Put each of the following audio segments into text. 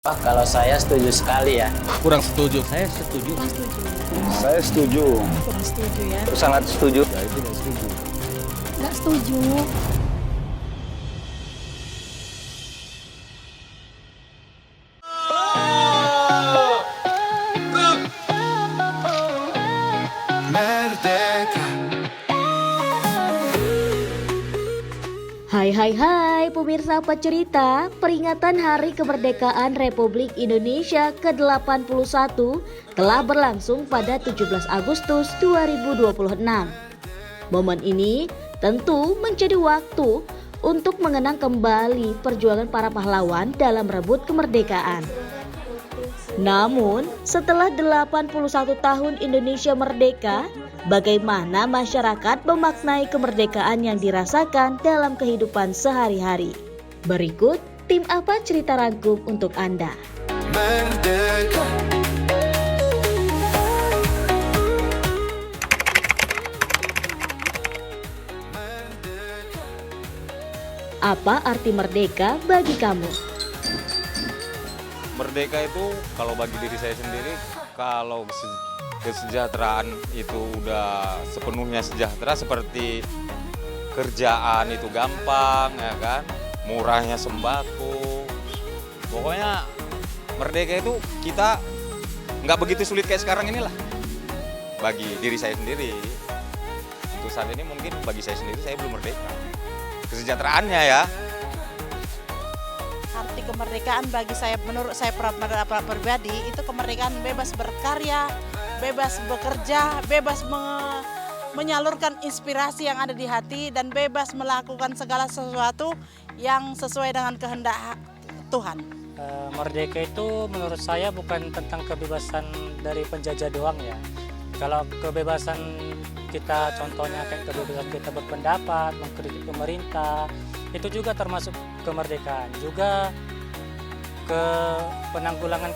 Kalau saya setuju sekali ya. Kurang setuju. Saya setuju. Saya setuju. Kurang setuju ya. Sangat setuju. Saya tidak setuju. Nggak setuju. Hai pemirsa Apa Cerita, peringatan Hari Kemerdekaan Republik Indonesia ke-81 telah berlangsung pada 17 Agustus 2026. Momen ini tentu menjadi waktu untuk mengenang kembali perjuangan para pahlawan dalam merebut kemerdekaan. Namun, setelah 81 tahun Indonesia merdeka, bagaimana masyarakat memaknai kemerdekaan yang dirasakan dalam kehidupan sehari-hari? Berikut tim Apa Cerita rangkum untuk Anda. Merdeka. Apa arti merdeka bagi kamu? Merdeka itu kalau bagi diri saya sendiri, kalau kesejahteraan itu udah sepenuhnya sejahtera, seperti kerjaan itu gampang ya kan, murahnya sembako, pokoknya merdeka itu kita nggak begitu sulit kayak sekarang inilah bagi diri saya sendiri. Untuk saat ini mungkin bagi saya sendiri saya belum merdeka kesejahteraannya ya. Arti kemerdekaan bagi saya, menurut saya pribadi, itu kemerdekaan bebas berkarya, bebas bekerja, bebas menyalurkan inspirasi yang ada di hati, dan bebas melakukan segala sesuatu yang sesuai dengan kehendak Tuhan. Merdeka itu menurut saya bukan tentang kebebasan dari penjajah doang ya. Kalau kebebasan kita, contohnya kayak kebebasan kita berpendapat, mengkritik pemerintah, itu juga termasuk kemerdekaan. Juga ke penanggulangan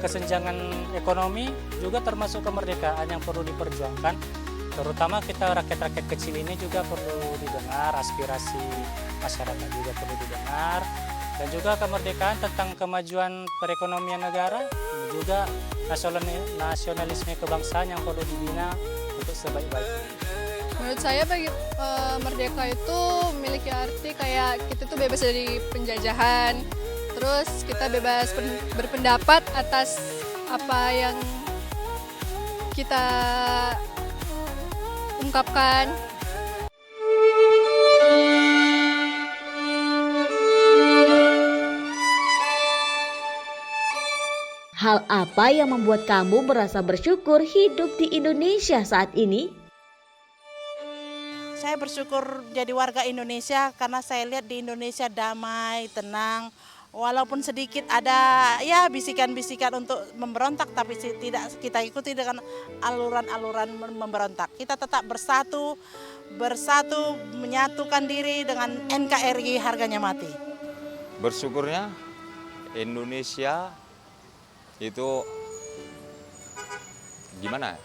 kesenjangan ekonomi juga termasuk kemerdekaan yang perlu diperjuangkan. Terutama kita rakyat-rakyat kecil ini juga perlu didengar, aspirasi masyarakat juga perlu didengar. Dan juga kemerdekaan tentang kemajuan perekonomian negara, juga nasionalisme kebangsaan yang perlu dibina untuk sebaik-baiknya. Menurut saya bagi merdeka itu memiliki arti kayak kita tuh bebas dari penjajahan, terus kita bebas berpendapat atas apa yang kita ungkapkan. Hal apa yang membuat kamu merasa bersyukur hidup di Indonesia saat ini? Saya bersyukur jadi warga Indonesia karena saya lihat di Indonesia damai, tenang. Walaupun sedikit ada ya bisikan-bisikan untuk memberontak, tapi tidak kita ikuti dengan aluran-aluran memberontak. Kita tetap bersatu menyatukan diri dengan NKRI harganya mati. Bersyukurnya Indonesia itu gimana?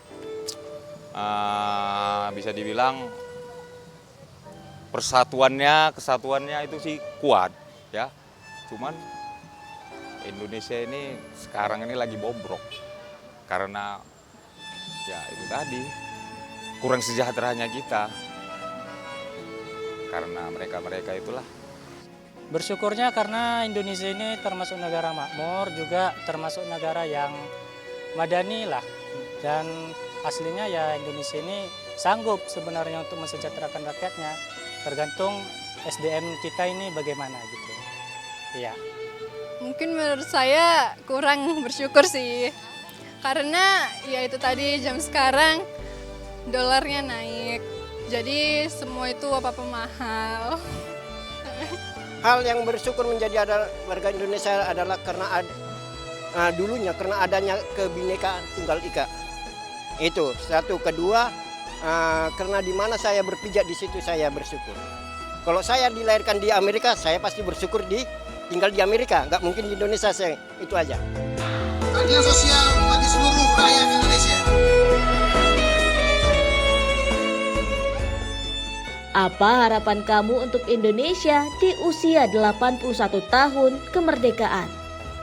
Bisa dibilang kesatuannya itu sih kuat ya. Cuman Indonesia ini sekarang ini lagi bobrok karena ya itu tadi kurang sejahteranya kita karena mereka itulah. Bersyukurnya karena Indonesia ini termasuk negara makmur, juga termasuk negara yang madani lah. Dan aslinya ya Indonesia ini sanggup sebenarnya untuk mensejahterakan rakyatnya. Tergantung SDM kita ini bagaimana gitu. Iya. Mungkin menurut saya kurang bersyukur sih, karena ya itu tadi jam sekarang dolarnya naik, jadi semua itu apa-apa mahal. Hal yang bersyukur menjadi warga Indonesia adalah karena dulunya karena adanya kebinekaan tunggal ika. Itu satu. Kedua, karena di mana saya berpijak di situ saya bersyukur. Kalau saya dilahirkan di Amerika, saya pasti bersyukur tinggal di Amerika. Nggak mungkin di Indonesia, saya itu aja. Keadilan sosial bagi seluruh rakyat Indonesia. Apa harapan kamu untuk Indonesia di usia 81 tahun kemerdekaan?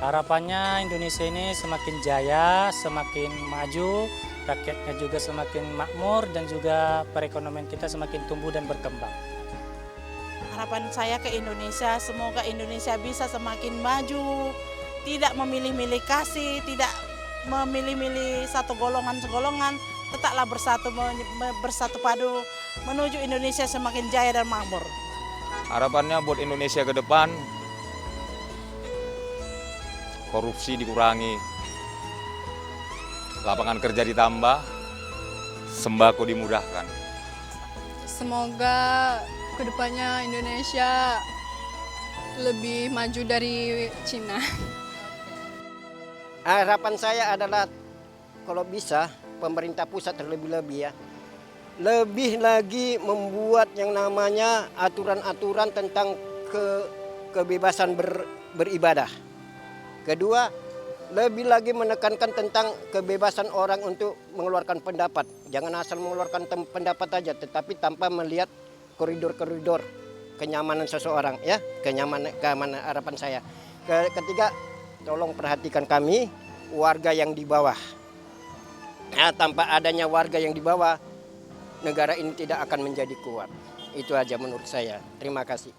Harapannya Indonesia ini semakin jaya, semakin maju, rakyatnya juga semakin makmur, dan juga perekonomian kita semakin tumbuh dan berkembang. Harapan saya ke Indonesia, semoga Indonesia bisa semakin maju, tidak memilih-milih kasih, tidak memilih-milih satu golongan-golongan, tetaplah bersatu padu menuju Indonesia semakin jaya dan makmur. Harapannya buat Indonesia ke depan, korupsi dikurangi, lapangan kerja ditambah, sembako dimudahkan. Semoga kedepannya Indonesia lebih maju dari Cina. Harapan saya adalah kalau bisa pemerintah pusat terlebih-lebih ya, lebih lagi membuat yang namanya aturan-aturan tentang kebebasan beribadah. Kedua, lebih lagi menekankan tentang kebebasan orang untuk mengeluarkan pendapat. Jangan asal mengeluarkan pendapat aja, tetapi tanpa melihat koridor-koridor kenyamanan seseorang, ya, keamanan harapan saya. Ketiga, tolong perhatikan kami, warga yang di bawah. Nah, tanpa adanya warga yang di bawah, negara ini tidak akan menjadi kuat. Itu aja menurut saya. Terima kasih.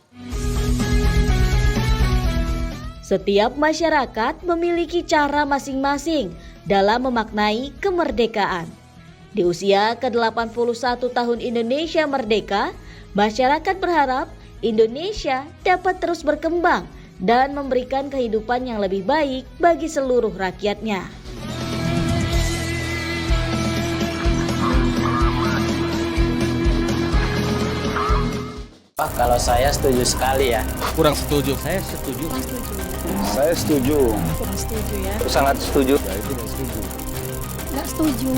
Setiap masyarakat memiliki cara masing-masing dalam memaknai kemerdekaan. Di usia ke-81 tahun Indonesia merdeka, masyarakat berharap Indonesia dapat terus berkembang dan memberikan kehidupan yang lebih baik bagi seluruh rakyatnya. Kalau saya setuju sekali ya. Kurang setuju. Saya setuju. Kurang setuju ya. Sangat setuju. Nggak setuju.